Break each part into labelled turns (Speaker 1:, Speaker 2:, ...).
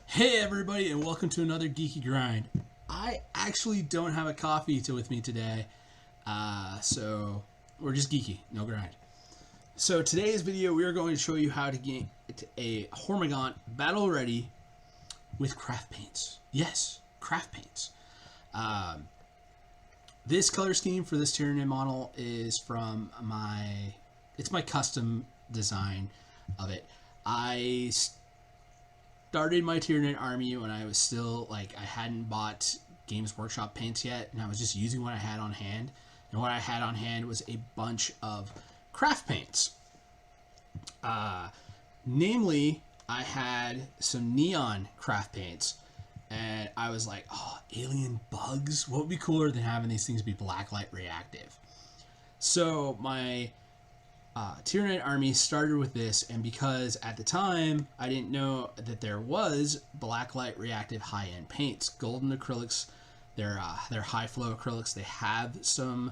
Speaker 1: Hey everybody, and welcome to another Geeky Grind. I actually don't have a coffee with me today, so we're just geeky, no grind. So today's video, we are going to show you how to get a Hormaguant battle ready with craft paints. Yes, craft paints. This color scheme for this Tyranid model is from my custom design of it. I started my Tyranid army when I was still, I hadn't bought Games Workshop paints yet, and I was just using what I had on hand. And what I had on hand was a bunch of craft paints. Namely, I had some neon craft paints, and I was like, oh, alien bugs? What would be cooler than having these things be blacklight reactive? So my Tyranid army started with this, and because at the time I didn't know that there was blacklight reactive high-end paints. Golden acrylics, they're high flow acrylics. They have some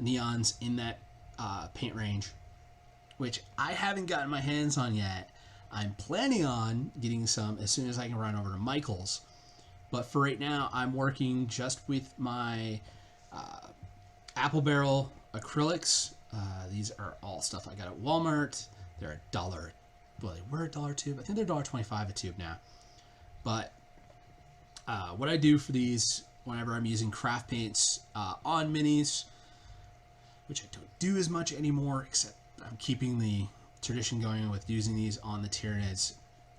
Speaker 1: neons in that paint range, which I haven't gotten my hands on yet. I'm planning on getting some as soon as I can run over to Michael's, but for right now I'm working just with my apple barrel acrylics. These are all stuff I got at Walmart. They're $1. Well, they were $1 a tube. I think they're $1.25 a tube now. But what I do for these whenever I'm using craft paints on minis, which I don't do as much anymore, except I'm keeping the tradition going with using these on the Tyranids,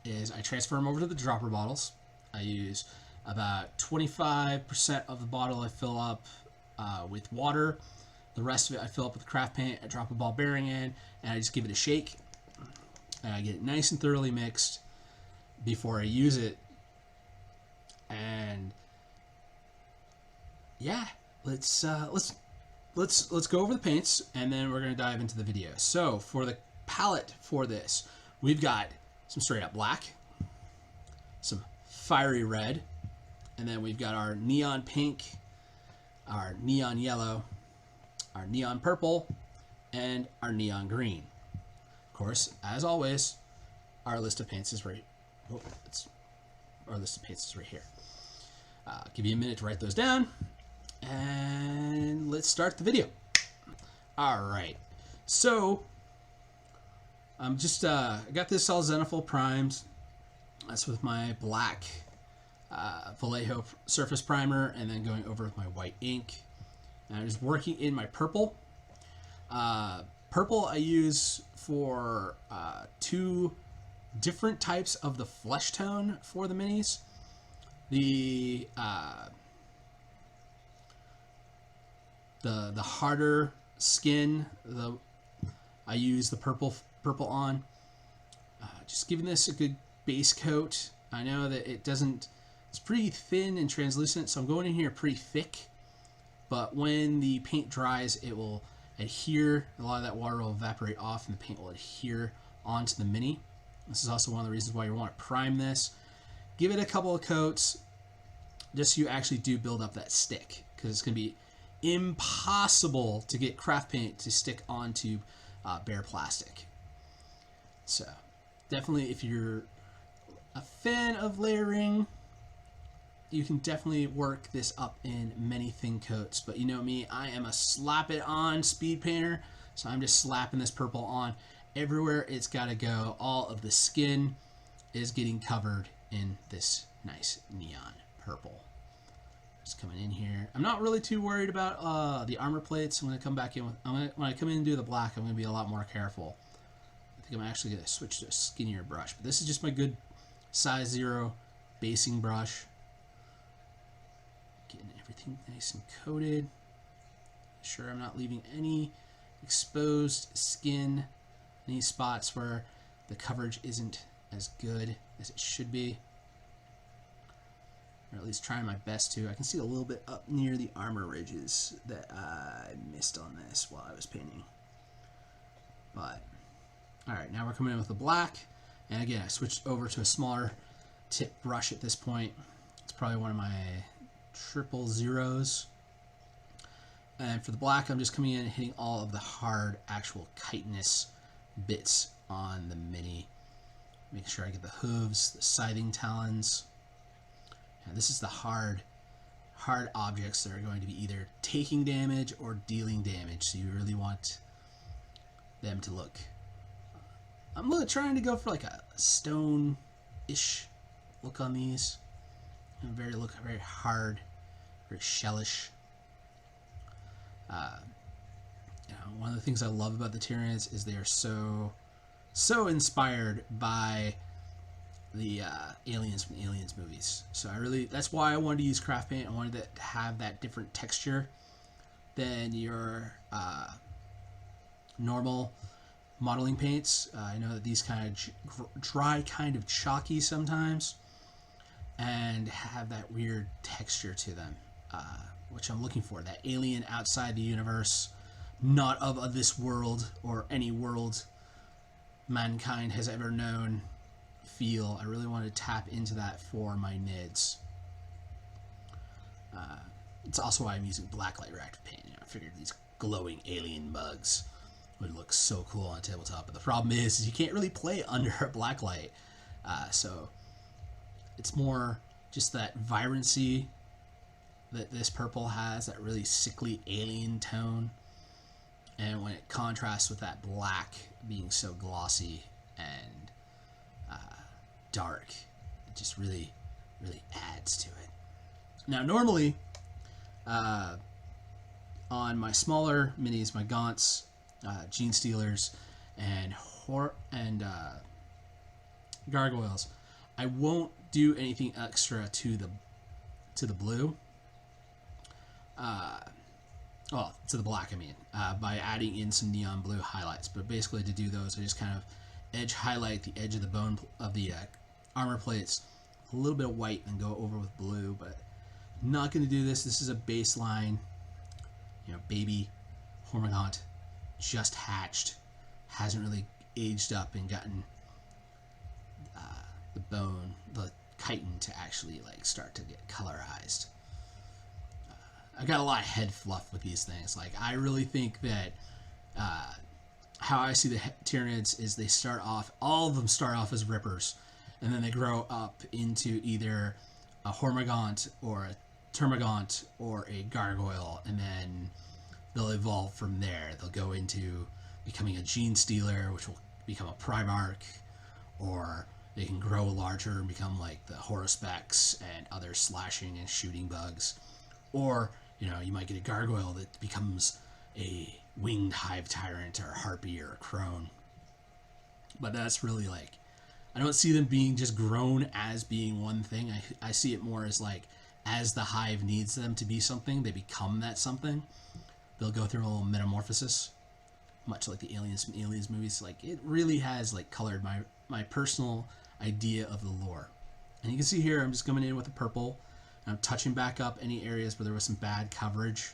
Speaker 1: is I transfer them over to the dropper bottles. I use about 25% of the bottle I fill up with water. The rest of it I fill up with craft paint, I drop a ball bearing in, and I just give it a shake. And I get it nice and thoroughly mixed before I use it. And yeah, let's go over the paints, and then we're gonna dive into the video. So for the palette for this, we've got some straight up black, some fiery red, and then we've got our neon pink, our neon yellow, our neon purple, and our neon green. Of course, as always, our list of paints is right. Our list of paints is right here. Give you a minute to write those down, and let's start the video. All right. So I'm just I got this all zenathal primed. That's with my black Vallejo surface primer, and then going over with my white ink. And I'm just working in my purple. Purple I use for two different types of the flesh tone for the minis. The harder skin, I use the purple on. Just giving this a good base coat. I know that it's pretty thin and translucent, so I'm going in here pretty thick. But when the paint dries, it will adhere. A lot of that water will evaporate off, and the paint will adhere onto the mini. This is also one of the reasons why you want to prime this. Give it a couple of coats, just so you actually do build up that stick, because it's going to be impossible to get craft paint to stick onto bare plastic. So definitely, if you're a fan of layering, you can definitely work this up in many thin coats. But you know me, I am a slap it on speed painter, so I'm just slapping this purple on everywhere it's got to go. All of the skin is getting covered in this nice neon purple. Just coming in here. I'm not really too worried about the armor plates. I'm going to come back in with, when I come in and do the black, I'm going to be a lot more careful. I think I'm actually going to switch to a skinnier brush. But this is just my good size 0 basing brush. Getting everything nice and coated. Sure I'm not leaving any exposed skin, any spots where the coverage isn't as good as it should be. Or at least trying my best to. I can see a little bit up near the armor ridges that I missed on this while I was painting. But, alright, now we're coming in with the black. And again, I switched over to a smaller tip brush at this point. It's probably one of my 000s. And for the black, I'm just coming in and hitting all of the hard actual chitinous bits on the mini. Making sure I get the hooves, the scything talons. And this is the hard objects that are going to be either taking damage or dealing damage. So you really want them to look. I'm trying to go for like a stone-ish look on these. And look very hard, very shellish. One of the things I love about the Tyranids is they are so inspired by the aliens from the Aliens movies. So that's why I wanted to use craft paint. I wanted it to have that different texture than your normal modeling paints. I know that these kind of dry, kind of chalky sometimes, and have that weird texture to them, which I'm looking for. That alien outside the universe, not of this world or any world mankind has ever known feel. I really want to tap into that for my nids. It's also why I'm using blacklight reactive paint. I figured these glowing alien bugs would look so cool on a tabletop, but the problem is you can't really play under a blacklight. So it's more just that vibrancy that this purple has, that really sickly alien tone. And when it contrasts with that black being so glossy and dark, it just really adds to it. Now, normally, on my smaller minis, my gaunts, gene stealers, and gargoyles, I won't do anything extra to the blue. To the black, I mean, by adding in some neon blue highlights. But basically, to do those, I just kind of edge highlight the edge of the bone of the armor plates, a little bit of white, and go over with blue. But I'm not going to do this. This is a baseline, baby Hormaguant, just hatched, hasn't really aged up and gotten the bone, the chitin, to actually start to get colorized. I got a lot of head fluff with these things. I really think that how I see the Tyranids is all of them start off as rippers, and then they grow up into either a Hormaguant or a Termagant or a gargoyle, and then they'll evolve from there. They'll go into becoming a gene stealer, which will become a primarch, or they can grow larger and become like the horospecs and other slashing and shooting bugs. Or you might get a gargoyle that becomes a winged hive tyrant or a harpy or a crone. But that's really I don't see them being just grown as being one thing. I see it more as the hive needs them to be something, they become that something. They'll go through a little metamorphosis, much like the aliens from Aliens movies. It really has colored my personal idea of the lore. And you can see here, I'm just coming in with the purple. I'm touching back up any areas where there was some bad coverage,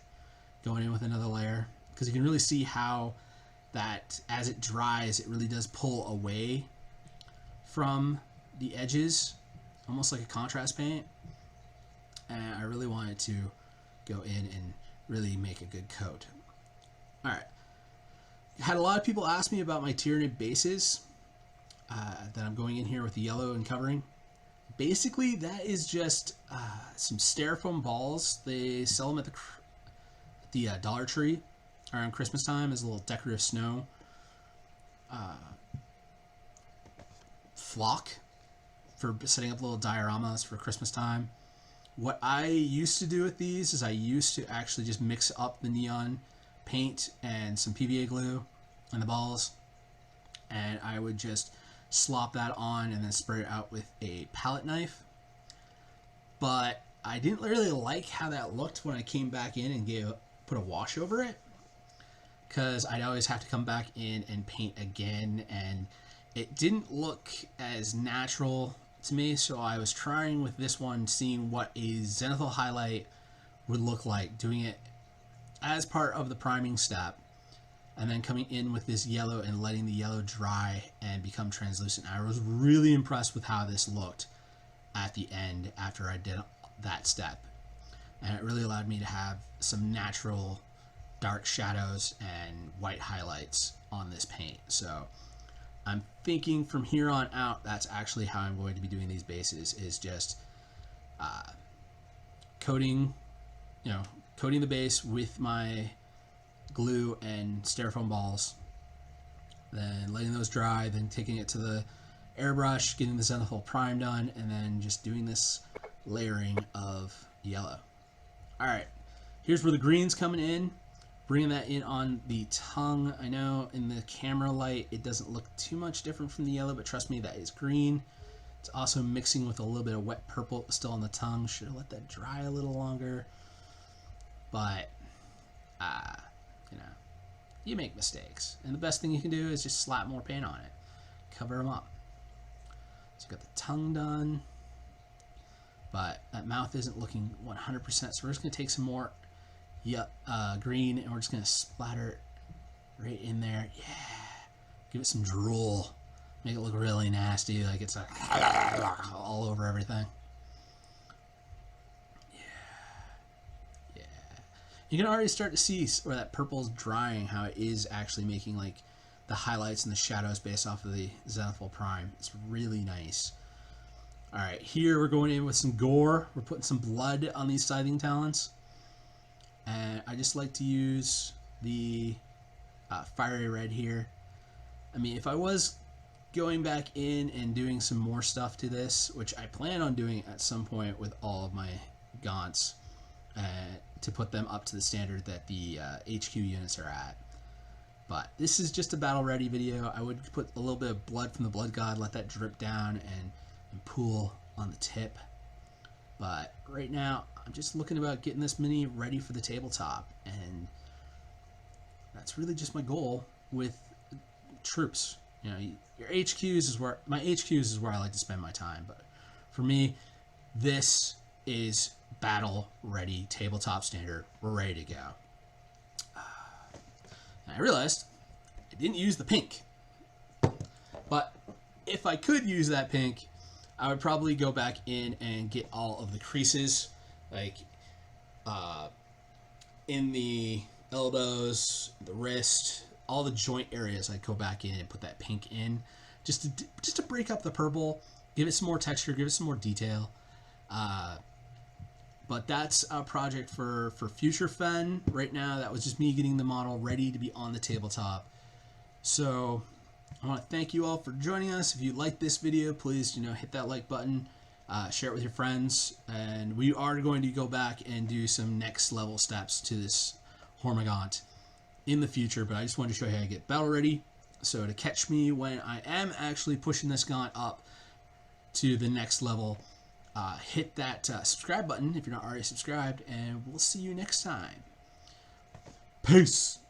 Speaker 1: going in with another layer, because you can really see how that as it dries, it really does pull away from the edges, almost like a contrast paint. And I really wanted to go in and really make a good coat. All right. Had a lot of people ask me about my Tyranid bases that I'm going in here with the yellow and covering. Basically, that is just some styrofoam balls. They sell them at the Dollar Tree around Christmas time as a little decorative snow. Flock for setting up little dioramas for Christmas time. What I used to do with these is I used to actually just mix up the neon paint and some PVA glue on the balls, and I would just slop that on and then spray it out with a palette knife. But I didn't really like how that looked when I came back in and put a wash over it, because I'd always have to come back in and paint again, and it didn't look as natural to me. So I was trying with this one, seeing what a zenathal highlight would look like, doing it as part of the priming step, and then coming in with this yellow and letting the yellow dry and become translucent. I was really impressed with how this looked at the end after I did that step, and it really allowed me to have some natural dark shadows and white highlights on this paint. So I'm thinking from here on out, that's actually how I'm going to be doing these bases, is just coating the base with my glue and styrofoam balls, then letting those dry, then taking it to the airbrush, getting the zenathal prime done, and then just doing this layering of yellow. Alright, here's where the green's coming in. Bringing that in on the tongue. I know in the camera light it doesn't look too much different from the yellow, but trust me, that is green. It's also mixing with a little bit of wet purple still on the tongue. Should have let that dry a little longer. But, you make mistakes. And the best thing you can do is just slap more paint on it. Cover them up. So got the tongue done. But that mouth isn't looking 100%, so we're just going to take some more green, and we're just going to splatter it right in there. Yeah. Give it some drool. Make it look really nasty, like it's all over everything. Yeah. You can already start to see where that purple's drying, how it is actually making like the highlights and the shadows based off of the zenathal prime. It's really nice. Alright, here we're going in with some gore. We're putting some blood on these scything talons. And I just like to use the fiery red here. I mean, if I was going back in and doing some more stuff to this, which I plan on doing at some point with all of my gaunts, to put them up to the standard that the HQ units are at. But this is just a battle ready video. I would put a little bit of blood from the blood god, let that drip down and pool on the tip. But right now, I'm just looking about getting this mini ready for the tabletop, and that's really just my goal with troops. You know, your HQs is where my HQs is where I like to spend my time. But for me, this is battle ready tabletop standard. We're ready to go. And I realized I didn't use the pink, but if I could use that pink, I would probably go back in and get all of the creases, like in the elbows, the wrist, all the joint areas. I'd go back in and put that pink in, just to break up the purple, give it some more texture, give it some more detail. But that's a project for future Fen. Right now, that was just me getting the model ready to be on the tabletop. So I want to thank you all for joining us. If you like this video, please, hit that like button, share it with your friends, and we are going to go back and do some next level steps to this Hormaguant in the future. But I just wanted to show you how to get battle ready. So to catch me when I am actually pushing this gaunt up to the next level, hit that subscribe button if you're not already subscribed, and we'll see you next time. Peace.